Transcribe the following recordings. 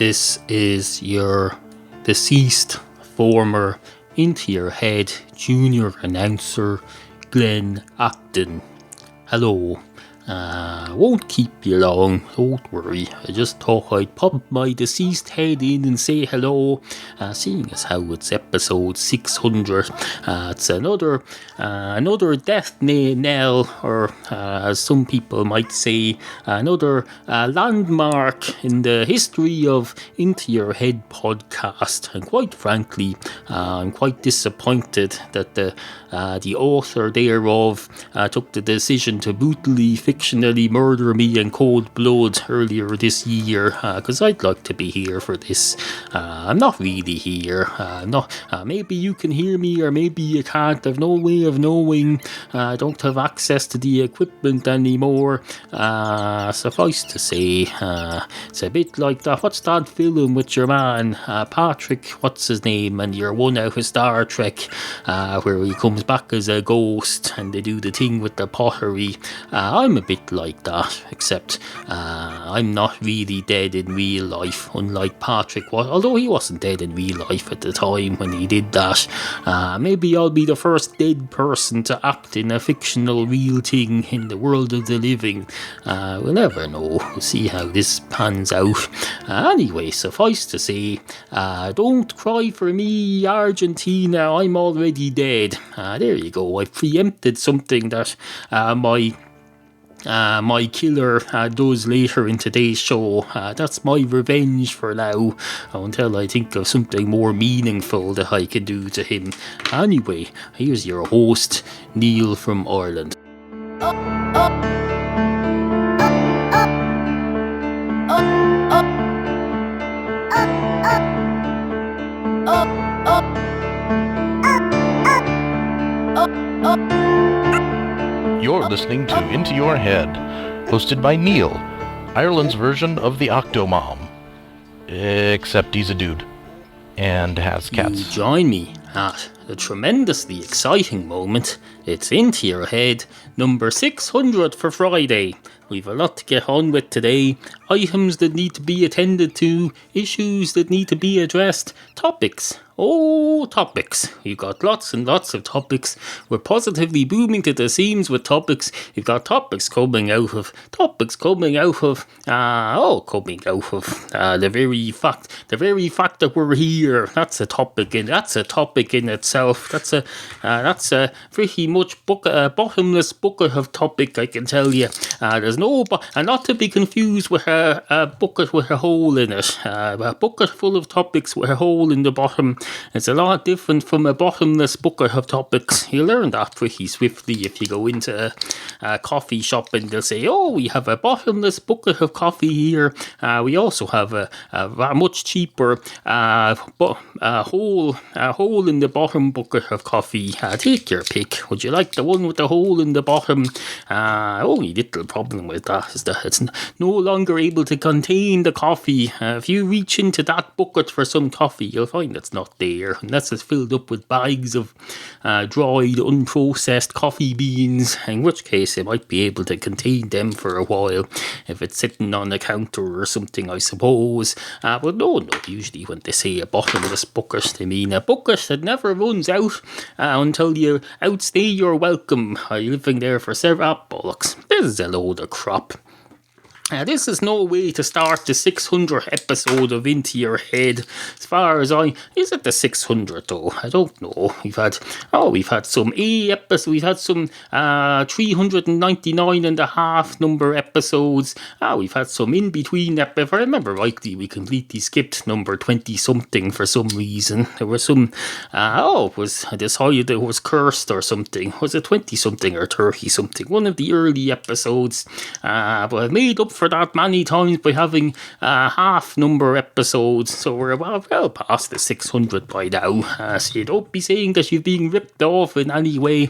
This is your deceased former Into Your Head junior announcer, Glen Acton. Hello. Won't keep you long, don't worry. I just thought I'd pop my deceased head in and say hello, seeing as how it's episode 600. It's another death knell, or as some people might say, another landmark in the history of Into Your Head podcast. And quite frankly, I'm quite disappointed that the author thereof took the decision to brutally fictionally murder me in cold blood earlier this year, because I'd like to be here for this. I'm not really here. Maybe you can hear me, or maybe you can't. I've no way of knowing. I don't have access to the equipment anymore. Suffice to say, it's a bit like that. What's that film with your man, Patrick, what's his name, and your one out of Star Trek, where he comes back as a ghost and they do the thing with the pottery. I'm a bit like that, except I'm not really dead in real life, unlike Patrick was, although he wasn't dead in real life at the time when he did that. Maybe I'll be the first dead person to act in a fictional real thing in the world of the living. We'll never know. We'll see how this pans out. Anyway, suffice to say, don't cry for me, Argentina, I'm already dead. There you go. I preempted something that my killer does later in today's show. That's my revenge for now, until I think of something more meaningful that I can do to him. Anyway, here's your host, Neal from Ireland. You're listening to Into Your Head, hosted by Neal, Ireland's version of the Octomom. Except he's a dude, and has cats. You join me at the tremendously exciting moment. It's Into Your Head, number 600 for Friday. We've a lot to get on with today. Items that need to be attended to, issues that need to be addressed, topics. Oh, topics. We've got lots and lots of topics. We're positively booming to the seams with topics. We've got topics coming out of the very fact that we're here. That's a topic in itself. That's a pretty much bottomless bucket of topic, I can tell you. There's no, and not to be confused with a bucket with a hole in it. A bucket full of topics with a hole in the bottom. It's a lot different from a bottomless bucket of topics. You'll learn that pretty swiftly if you go into a coffee shop and they'll say, oh, we have a bottomless bucket of coffee here. We also have a much cheaper hole in the bottom bucket of coffee. Take your pick. Would you like the one with the hole in the bottom? Only little problem with that is that it's no longer able to contain the coffee. If you reach into that bucket for some coffee, you'll find it's not there, unless it's filled up with bags of dried, unprocessed coffee beans, in which case it might be able to contain them for a while if it's sitting on a counter or something, I suppose. But no, usually when they say a bottomless bucket, they mean a bucket that never runs out until you outstay your welcome. You're living there for several bollocks. This is a load of crap. This is no way to start the 600th episode of Into Your Head. As far as is it the 600th though? I don't know. We've had some A episodes. We've had some 399 and a half number episodes. We've had some in between. If I remember rightly, we completely skipped number 20 something for some reason. There was some. It was decided it was cursed or something. Was it 20 something or 30 something? One of the early episodes. But I've made up for that many times by having half number episodes, so we're well past the 600 by now. So you don't be saying that you're being ripped off in any way.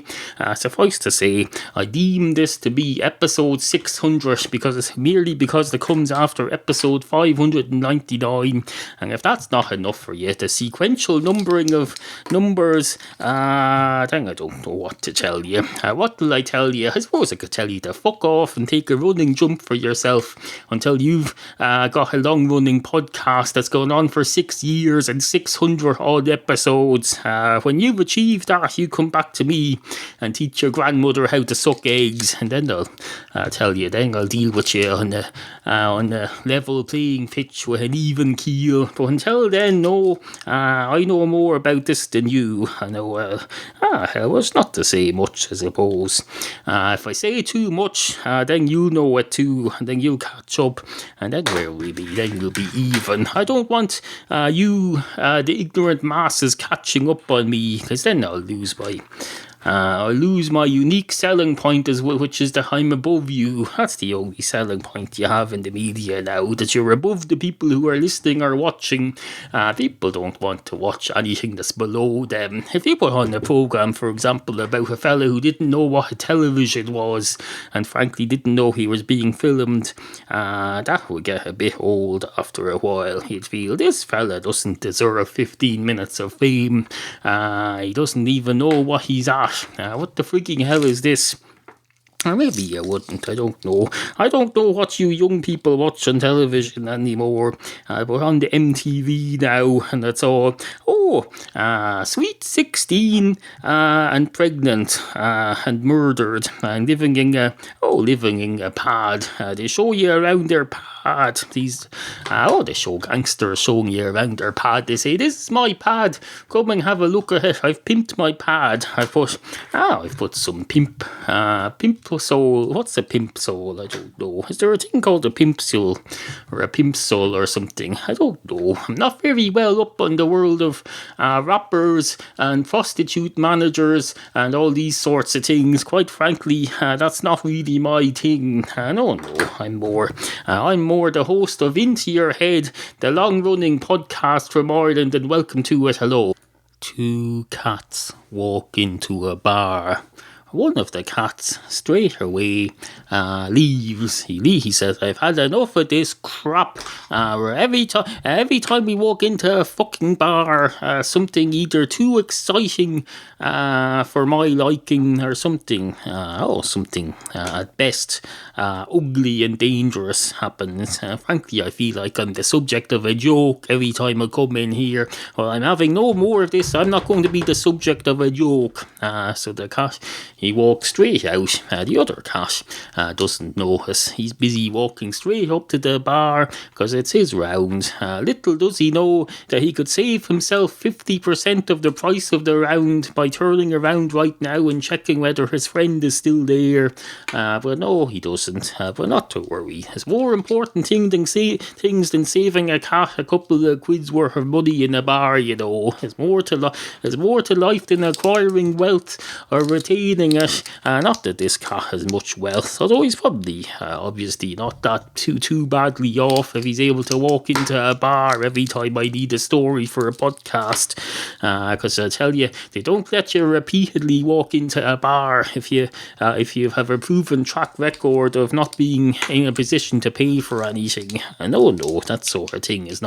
Suffice to say, I deem this to be episode 600 because it comes after episode 599, and if that's not enough for you, the sequential numbering of numbers, I don't know what to tell you. What will I tell you? I suppose I could tell you to fuck off and take a running jump for yourself. yourself until you've got a long-running podcast that's gone on for 6 years and 600 odd episodes. When you've achieved that, you come back to me and teach your grandmother how to suck eggs, and then I'll tell you. Then I'll deal with you on a level playing pitch with an even keel. But until then, no, I know more about this than you. I know. It's not to say much, I suppose. If I say too much, then you'll know it too, and then you'll catch up, and then where we'll be? Then we'll be even. I don't want you, the ignorant masses, catching up on me, because then I'll lose my unique selling point as well, which is that I'm above you. That's the only selling point you have in the media now, that you're above the people who are listening or watching. People don't want to watch anything that's below them. If you put on a programme, for example, about a fella who didn't know what a television was, and frankly didn't know he was being filmed, that would get a bit old after a while. You'd feel, this fella doesn't deserve 15 minutes of fame. He doesn't even know what he's at. What the freaking hell is this? Or maybe you wouldn't, I don't know. I don't know what you young people watch on television anymore. But on the MTV now, and that's all. Sweet 16, and pregnant, and murdered, and living in a pad. They show you around their pad. They show gangsters showing you around their pad. They say, this is my pad. Come and have a look at it. I've pimped my pad. I've put some pimp soul. What's a pimp soul? I don't know. Is there a thing called a pimp soul or a pimp soul or something? I don't know. I'm not very well up on the world of rappers and prostitute managers and all these sorts of things. Quite frankly, that's not really my thing. No, I'm more the host of Into Your Head, the long-running podcast from Ireland, and welcome to it. Hello. Two cats walk into a bar. One of the cats straight away leaves. He says, I've had enough of this crap. Every time we walk into a fucking bar, something either too exciting for my liking or something at best ugly and dangerous happens. Frankly, I feel like I'm the subject of a joke every time I come in here. Well, I'm having no more of this. I'm not going to be the subject of a joke. So the cat, he walks straight out. The other cat doesn't notice. He's busy walking straight up to the bar because it's his round. Little does he know that he could save himself 50% of the price of the round by turning around right now and checking whether his friend is still there. But no, he doesn't. But not to worry. There's more important things than saving a cat a couple of quid's worth of money in a bar, you know. There's more to life than acquiring wealth or retaining it. Not that this cat has much wealth, although he's probably obviously not that too badly off if he's able to walk into a bar every time I need a story for a podcast. Because I tell you, they don't let you repeatedly walk into a bar if you have a proven track record of not being in a position to pay for anything. No, that sort of thing is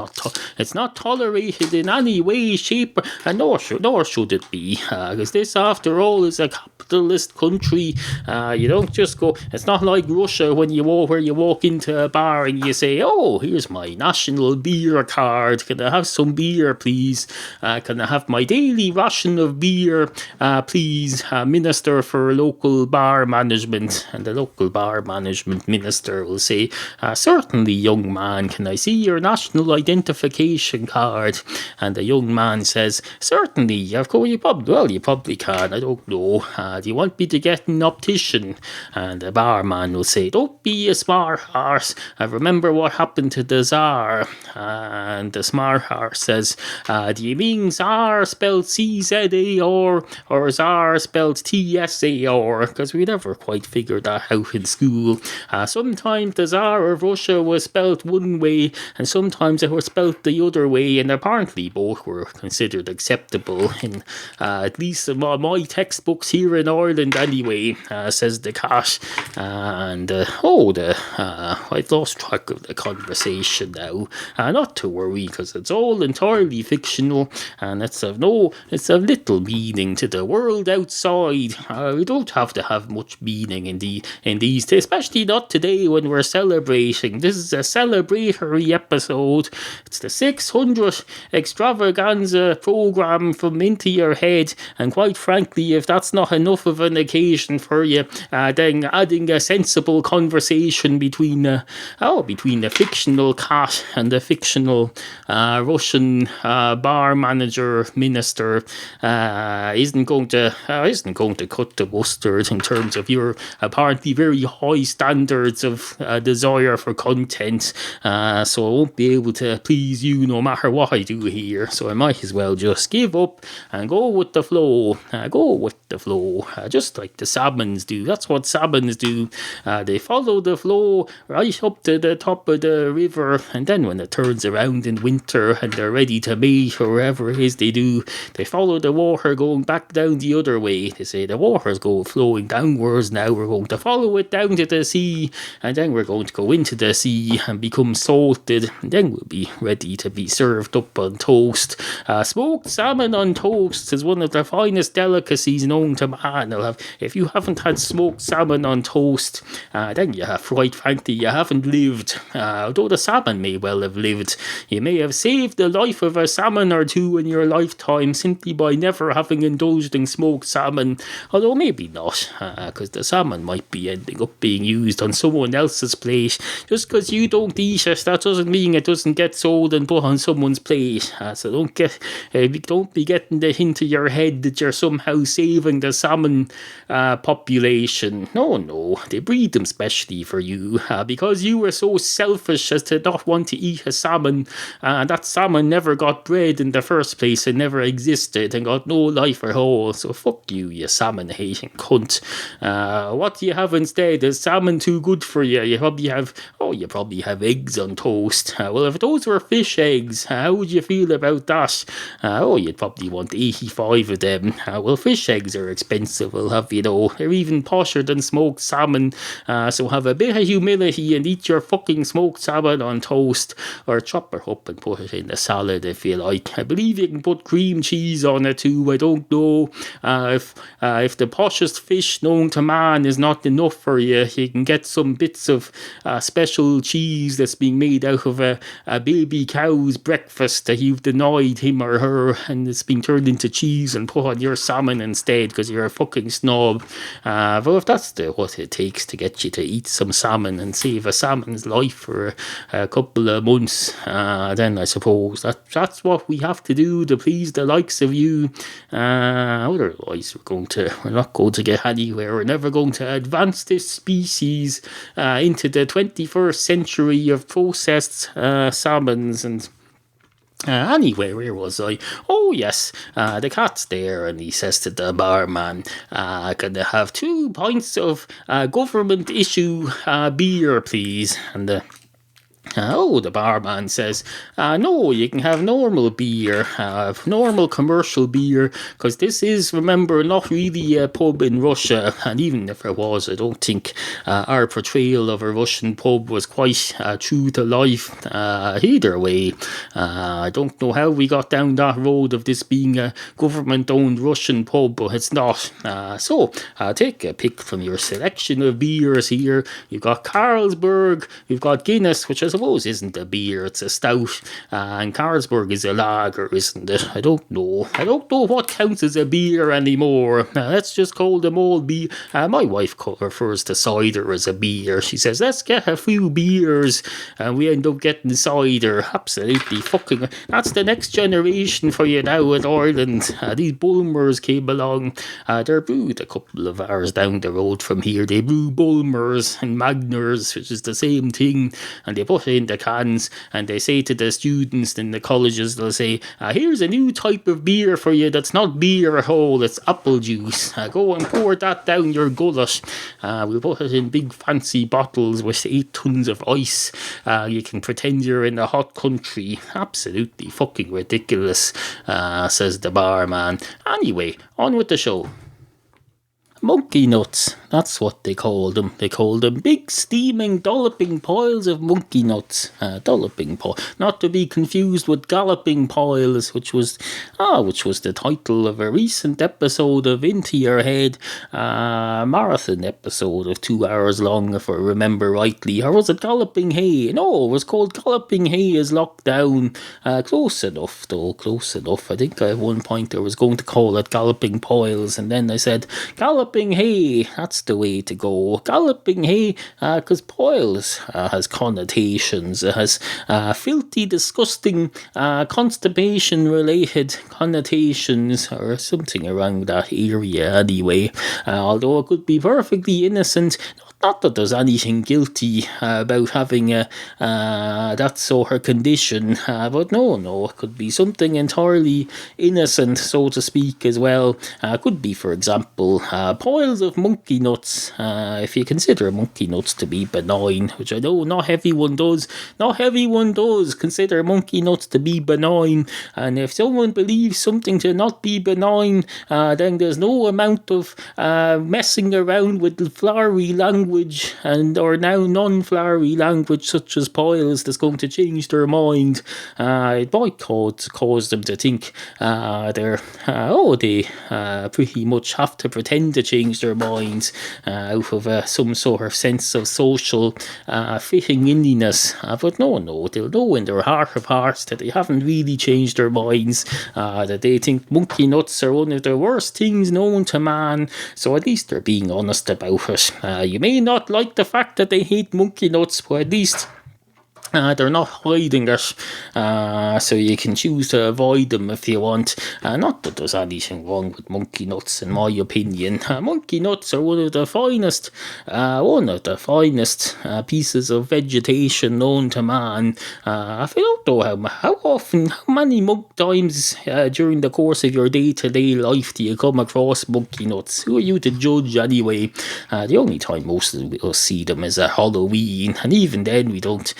it's not tolerated in any way, shape, and nor should it be. Because this, after all, is a capitalist country. You don't just go. It's not like Russia where you walk into a bar and you say, "Oh, here's my national beer card. Can I have some beer, please? Can I have my daily ration of beer, please, Minister for Local Bar Management?" And the local bar management minister will say, "Certainly, young man. Can I see your national identification card?" And the young man says, "Certainly. Of course, you probably can. I don't know. Do you want me to get an optician?" And the barman will say, "Don't be a smart arse. I remember what happened to the Tsar." And the smart arse says, "Do you mean Tsar spelled C-Z-A-R or Tsar spelled T-S-A-R? Because we never quite figured that out in school. Sometimes the Tsar of Russia was spelled one way and sometimes it was spelled the other way, and apparently both were considered acceptable in at least my textbooks here in Ireland. Ireland anyway, says the cat. I've lost track of the conversation now. Not to worry, because it's all entirely fictional, and it's of little meaning to the world outside. We don't have to have much meaning in these days, especially not today when we're celebrating. This is a celebratory episode. It's the 600th extravaganza program from Into Your Head, and quite frankly, if that's not enough of an occasion for you, then adding a sensible conversation between the fictional cat and the fictional Russian bar manager minister isn't going to cut the mustard in terms of your apparently very high standards of desire for content. So I won't be able to please you no matter what I do here. So I might as well just give up and go with the flow. Just like the salmons do. That's what salmons do. They follow the flow right up to the top of the river, and then when it turns around in winter and they're ready to mate or wherever it is they do, they follow the water going back down the other way. They say the water's flowing downwards now, we're going to follow it down to the sea, and then we're going to go into the sea and become salted, and then we'll be ready to be served up on toast. Smoked salmon on toast is one of the finest delicacies known to man. If you haven't had smoked salmon on toast, then quite frankly, you haven't lived. Although the salmon may well have lived. You may have saved the life of a salmon or two in your lifetime simply by never having indulged in smoked salmon. Although maybe not, because the salmon might be ending up being used on someone else's plate. Just because you don't eat it, that doesn't mean it doesn't get sold and put on someone's plate. So don't be getting it into your head that you're somehow saving the salmon population. No, they breed them specially for you, because you were so selfish as to not want to eat a salmon. That salmon never got bred in the first place and never existed and got no life at all. So fuck you, you salmon-hating cunt. What do you have instead? Is salmon too good for you? You probably have eggs on toast. Well, if those were fish eggs, how would you feel about that? You'd probably want 85 of them. Well, fish eggs are expensive, I'll have you know. They're even posher than smoked salmon. So have a bit of humility and eat your fucking smoked salmon on toast, or chop it up and put it in a salad if you like. I believe you can put cream cheese on it too. I don't know if the poshest fish known to man is not enough for you. You can get some bits of special cheese that's being made out of a baby cow's breakfast that you've denied him or her, and it's been turned into cheese and put on your salmon instead because you're a fucking snob. Well, if that's what it takes to get you to eat some salmon and save a salmon's life for a couple of months, then I suppose that's what we have to do to please the likes of you. Otherwise, we're not going to get anywhere. We're never going to advance this species into the 21st century of processed salmons and. Anyway, where was I? Oh, yes, the cat's there, and he says to the barman, can I have 2 pints of government issue beer, please? And the barman says, no, you can have normal beer, normal commercial beer, because this is, remember, not really a pub in Russia, and even if it was, I don't think our portrayal of a Russian pub was quite true to life. Either way, I don't know how we got down that road of this being a government-owned Russian pub, but it's not. So, take a pick from your selection of beers here. You've got Carlsberg, you've got Guinness, which I suppose isn't a beer, it's a stout, and Carlsberg is a lager, isn't it? I don't know what counts as a beer anymore. Let's just call them all beer. My wife refers to cider as a beer. She says, let's get a few beers, and we end up getting cider. Absolutely fucking, that's the next generation for you now in Ireland. These Bulmers came along. They're brewed a couple of hours down the road from here. They brew Bulmers and Magners, which is the same thing, and they put it in the cans, and they say to the students in the colleges, they'll say, here's a new type of beer for you that's not beer at all, it's apple juice. Go and pour that down your gullet. We'll put it in big fancy bottles with 8 tons of ice. You can pretend you're in a hot country. Absolutely fucking ridiculous, says the barman. Anyway, on with the show. monkey nuts. That's what they called them. They called them big, steaming, dolloping piles of monkey nuts. Dolloping pile, not to be confused with galloping piles, which was the title of a recent episode of Into Your Head, marathon episode of 2 hours long, if I remember rightly. Or was it Galloping Hay? No, it was called Galloping Hay is Locked Down. Close enough, though. Close enough. I think at one point I was going to call it Galloping Piles, and then I said Galloping Hay. That's the way to go. Galloping Hay, because piles has connotations. It has filthy, disgusting, constipation-related connotations, or something around that area anyway. Although it could be perfectly innocent. Not that there's anything guilty about having that sort of condition, but no, it could be something entirely innocent, so to speak, as well. Could be, for example, piles of monkey nuts, if you consider monkey nuts to be benign, which I know not everyone does. Not everyone does consider monkey nuts to be benign, and if someone believes something to not be benign, then there's no amount of messing around with the flowery language or now non-flowery language such as piles that's going to change their mind. It might cause them to think they pretty much have to pretend to change their minds out of some sort of sense of social fitting inniness. But no, they'll know in their heart of hearts that they haven't really changed their minds, that they think monkey nuts are one of the worst things known to man, so at least they're being honest about it. You may not like the fact that they hate monkey nuts, but at least they're not hiding it, so you can choose to avoid them if you want. Not that there's anything wrong with monkey nuts, in my opinion. Monkey nuts are one of the finest pieces of vegetation known to man. I don't know how many times during the course of your day-to-day life do you come across monkey nuts? Who are you to judge anyway? The only time most of us see them is at Halloween, and even then we don't.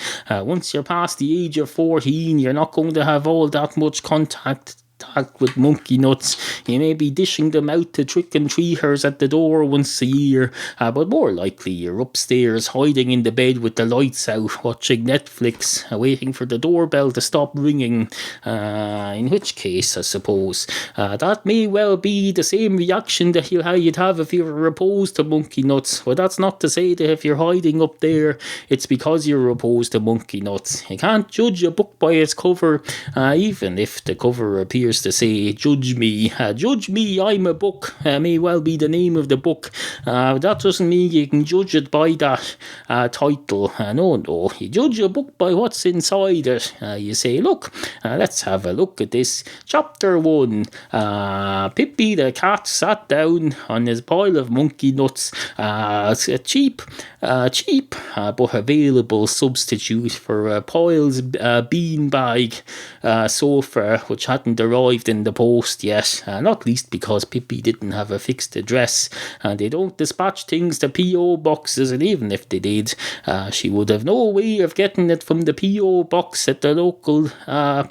Once you're past the age of 14, you're not going to have all that much contact with monkey nuts. You may be dishing them out to trick-and-treaters at the door once a year, but more likely you're upstairs hiding in the bed with the lights out, watching Netflix, waiting for the doorbell to stop ringing, in which case I suppose that may well be the same reaction that you'd have if you were opposed to monkey nuts. But that's not to say that if you're hiding up there it's because you're opposed to monkey nuts. You can't judge a book by its cover, even if the cover appears to say judge me, I'm a book. May well be the name of the book. That doesn't mean you can judge it by that title. No, you judge a book by what's inside it. You say, look, let's have a look at this. Chapter 1. Pippi the cat sat down on his pile of monkey nuts. It's a cheap but available substitute for Pile's beanbag sofa, which hadn't arrived in the post yet, not least because Pippi didn't have a fixed address, and they don't dispatch things to P.O. boxes, and even if they did, she would have no way of getting it from the P.O. box at the local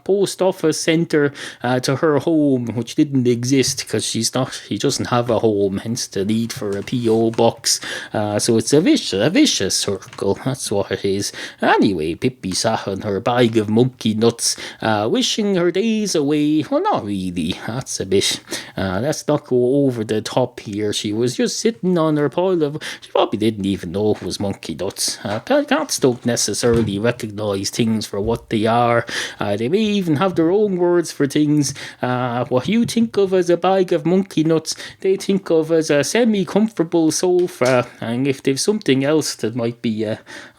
post office centre to her home, which didn't exist because she doesn't have a home, hence the need for a P.O. box. So it's a vicious circle, that's what it is. Anyway, Pippi sat on her bag of monkey nuts, wishing her days away. Well, not really, that's a bit, let's not go over the top here. She was just sitting on her pile of, she probably didn't even know it was monkey nuts. Cats don't necessarily recognise things for what they are. They may even have their own words for things. What you think of as a bag of monkey nuts, they think of as a semi-comfortable sofa, and if they've something else that might be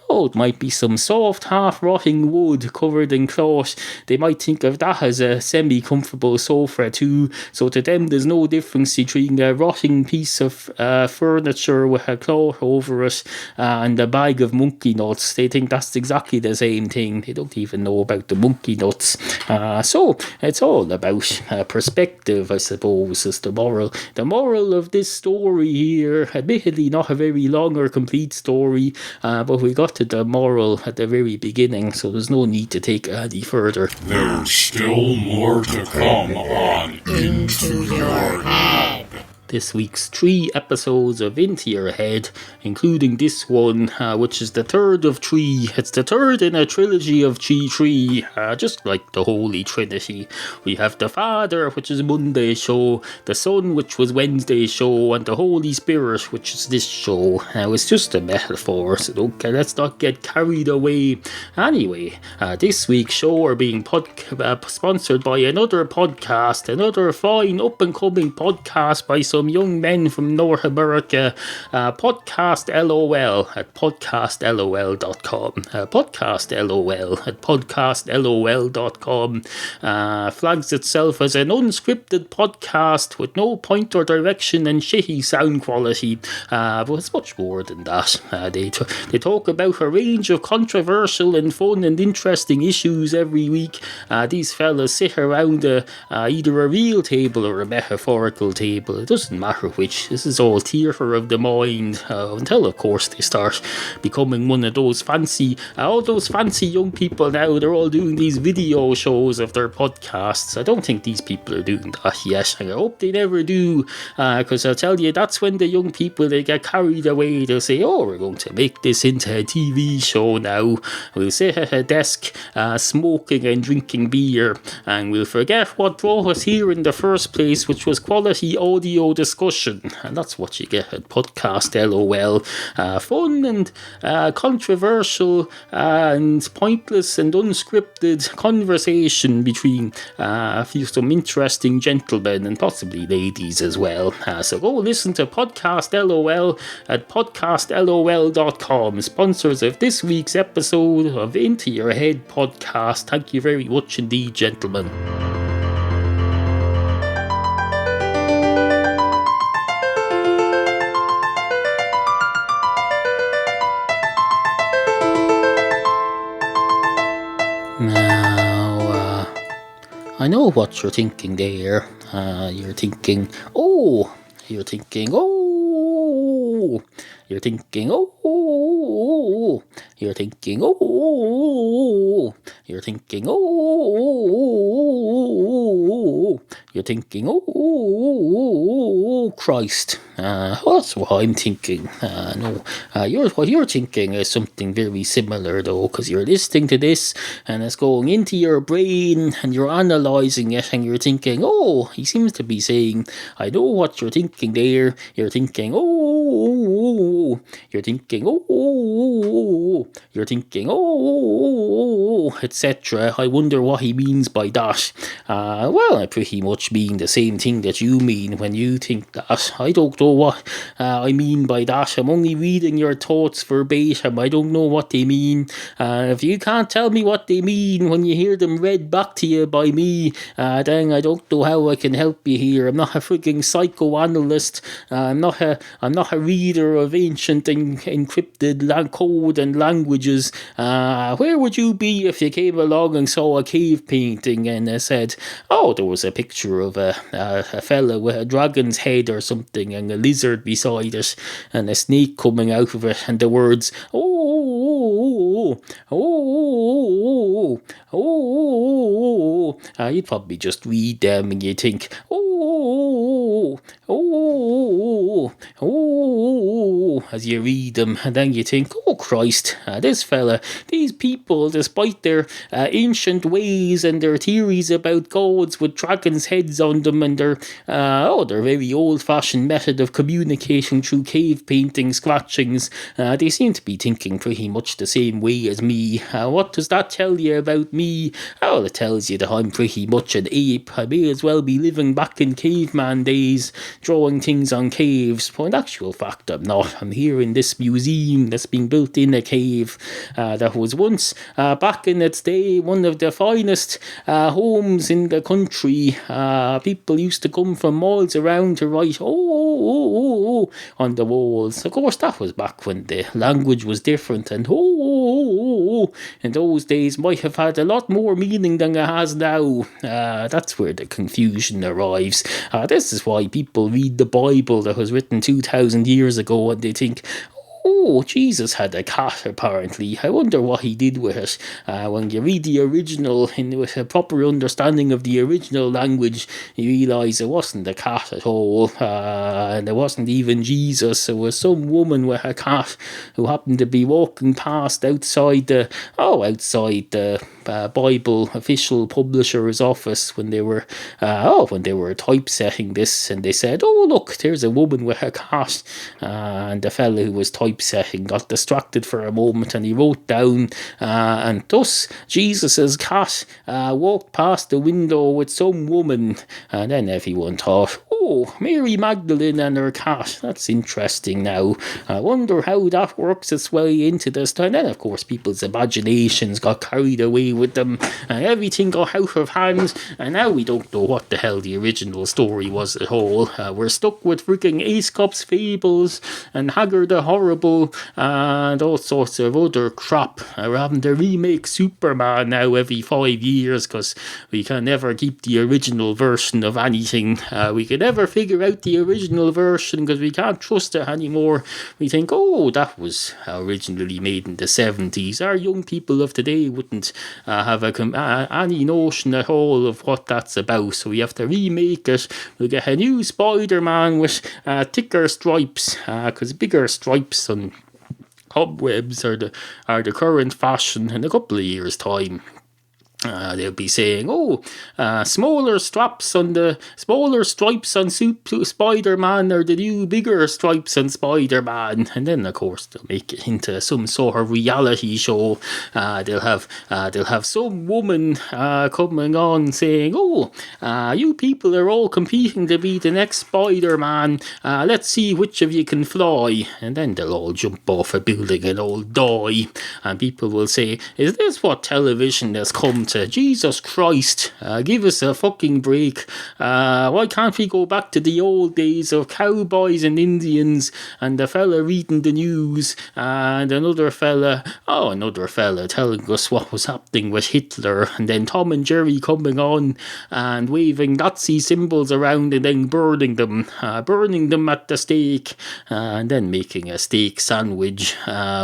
it might be some soft, half-rotting wood covered in cloth. They might think of that as a semi-comfortable sofa too. So to them, there's no difference between a rotting piece of furniture with a cloth over it and a bag of monkey nuts. They think that's exactly the same thing. They don't even know about the monkey nuts. So it's all about perspective, I suppose, is the moral. The moral of this story here, admittedly not a very long or complete story, but we got to the moral at the very beginning, so there's no need to take it any further. There's still more to come on Into Your Head. this week's 3 episodes of Into Your Head, including this one, which is the third of 3. It's the third in a trilogy of 3, just like the Holy Trinity. We have the Father, which is Monday's show, the Son, which was Wednesday's show, and the Holy Spirit, which is this show. Now, it's just a metaphor, so let's not get carried away. Anyway, this week's show are being sponsored by another podcast, another fine up-and-coming podcast by some young men from North America, Podcast LOL at podcastlol.com. Podcast LOL at podcastlol.com flags itself as an unscripted podcast with no point or direction and shitty sound quality, but it's much more than that. They talk about a range of controversial and fun and interesting issues every week. These fellas sit around either a real table or a metaphorical table. It doesn't matter which. This is all theatre of the mind, until of course they start becoming one of those fancy young people now. They're all doing these video shows of their podcasts. I don't think these people are doing that yet, and I hope they never do, because I'll tell you, that's when the young people, they get carried away. They'll say, oh, we're going to make this into a TV show now. We'll sit at a desk smoking and drinking beer, and we'll forget what brought us here in the first place, which was quality audio discussion. And that's what you get at Podcast LOL. Fun and controversial and pointless and unscripted conversation between some interesting gentlemen and possibly ladies as well. So go listen to Podcast LOL at podcastlol.com, sponsors of this week's episode of Into Your Head podcast. Thank you very much indeed, gentlemen. Now, I know what you're thinking there. You're thinking, oh, you're thinking, oh, you're thinking, oh, you're thinking, oh, you're thinking, oh, you're thinking, oh, Christ. Well, that's what I'm thinking. No, what you're thinking is something very similar, though, because you're listening to this and it's going into your brain and you're analysing it and you're thinking, oh, he seems to be saying, I know what you're thinking there. You're thinking, oh, you're thinking, oh, you're thinking, oh, etc. I wonder what he means by that. Well, I pretty much mean the same thing that you mean when you think that. I don't know what I mean by that. I'm only reading your thoughts verbatim. I don't know what they mean. If you can't tell me what they mean when you hear them read back to you by me, then I don't know how I can help you here. I'm not a frigging psychoanalyst. I'm not a reader of ancient encrypted code and languages. Where would you be if you came along and saw a cave painting and said, oh, there was a picture of a fella with a dragon's head or something and a lizard beside it and a snake coming out of it and the words, you'd probably just read them and you'd think, as you read them, and then you think, oh Christ, this fella, these people, despite their ancient ways and their theories about gods with dragons' heads on them and their very old-fashioned method of communicating through cave painting scratchings, they seem to be thinking pretty much the same way as me. What does that tell you about me? Well, it tells you that I'm pretty much an ape. I may as well be living back in caveman days, drawing things on caves, but in actual fact I'm not. I'm here in this museum that's been built in a cave that was once, back in its day, one of the finest homes in the country. People used to come from miles around to write on the walls. Of course, that was back when the language was different, and in those days might have had a lot more meaning than it has now. That's where the confusion arrives. This is why people read the Bible that was written 2,000 years ago and they think, oh, Jesus had a cat, apparently. I wonder what he did with it. When you read the original, with a proper understanding of the original language, you realise it wasn't a cat at all, and it wasn't even Jesus. It was some woman with a cat who happened to be walking past outside the Bible official publisher's office when they were typesetting this, and they said, "Oh, look, there's a woman with a cat," and the fellow who was typesetting got distracted for a moment, and he wrote down, and thus Jesus's cat walked past the window with some woman, and then everyone thought, "Oh, Mary Magdalene and her cat. That's interesting now. I wonder how that works its way into this." And then, of course, people's imaginations got carried away with them, and everything got out of hand, and now we don't know what the hell the original story was at all. We're stuck with freaking Aesop's fables and Haggard the Horrible and all sorts of other crap. We're having to remake Superman now every 5 years because we can never keep the original version of anything. We can never figure out the original version because we can't trust it anymore. We think, oh, that was originally made in the 70s. Our young people of today wouldn't have any notion at all of what that's about, so we have to remake it. We'll get a new Spider-Man with thicker stripes, because bigger stripes on cobwebs are the current fashion in a couple of years' time. They'll be saying, smaller stripes on Spider-Man are the new bigger stripes on Spider-Man, and then of course they'll make it into some sort of reality show. They'll have some woman coming on saying, you people are all competing to be the next Spider-Man. Let's see which of you can fly, and then they'll all jump off a building and all die, and people will say, is this what television has come to? Jesus Christ, give us a fucking break. Why can't we go back to the old days of cowboys and Indians and the fella reading the news and another fella telling us what was happening with Hitler, and then Tom and Jerry coming on and waving Nazi symbols around and then burning them at the stake, and then making a steak sandwich,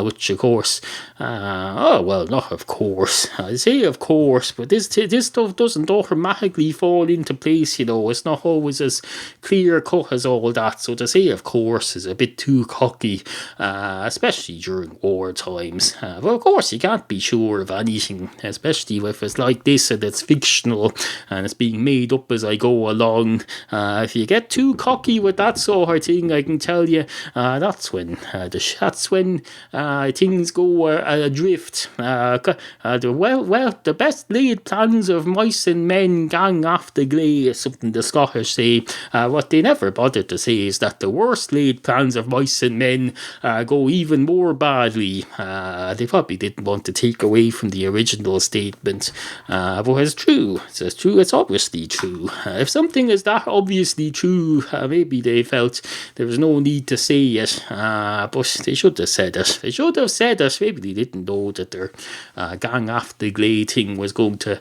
which of course, not of course, I say of course, but this stuff doesn't automatically fall into place, it's not always as clear cut as all that, so to say of course is a bit too cocky, especially during war times. But of course you can't be sure of anything, especially if it's like this and it's fictional and it's being made up as I go along. If you get too cocky with that sort of thing, I can tell you, that's when things go adrift. The best laid plans of mice and men gang after gley, is something the Scottish say. What they never bothered to say is that the worst laid plans of mice and men go even more badly. They probably didn't want to take away from the original statement, but it's true. It's obviously true. If something is that obviously true, maybe they felt there was no need to say it, but they should have said it. Maybe they didn't know that their gang after gley thing was going to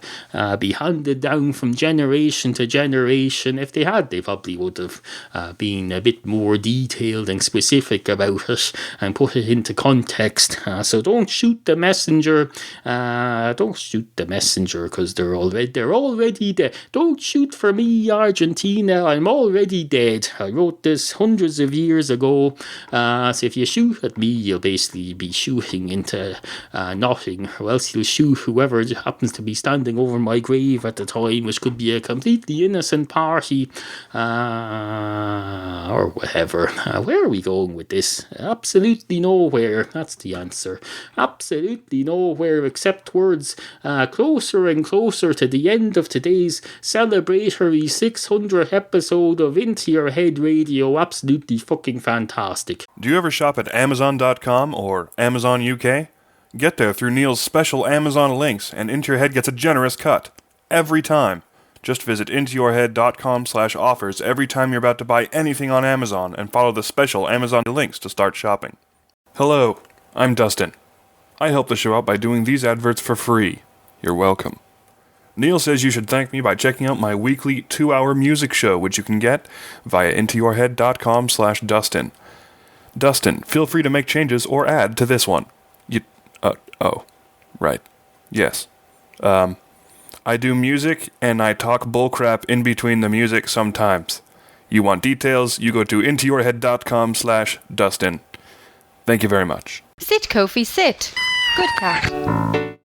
be handed down from generation to generation. If they had, they probably would have been a bit more detailed and specific about it and put it into context. So don't shoot the messenger. Because they're already dead. Don't shoot for me, Argentina. I'm already dead. I wrote this hundreds of years ago. So if you shoot at me, you'll basically be shooting into nothing, or else you'll shoot whoever happens to be standing over my grave at the time, which could be a completely innocent party, or whatever. Where are we going with this? Absolutely nowhere. That's the answer. Absolutely nowhere, except towards closer and closer to the end of today's celebratory 600th episode of Into Your Head Radio. Absolutely fucking fantastic. Do you ever shop at Amazon.com or Amazon UK? Get there through Neal's special Amazon links, and Into Your Head gets a generous cut. Every time. Just visit intoyourhead.com/offers every time you're about to buy anything on Amazon, and follow the special Amazon links to start shopping. Hello, I'm Dustin. I help the show out by doing these adverts for free. You're welcome. Neal says you should thank me by checking out my weekly 2-hour music show, which you can get via intoyourhead.com/Dustin. Dustin, feel free to make changes or add to this one. Right. Yes. I do music, and I talk bullcrap in between the music sometimes. You want details, you go to intoyourhead.com/Dustin. Thank you very much. Sit, Kofi, sit. Good cat.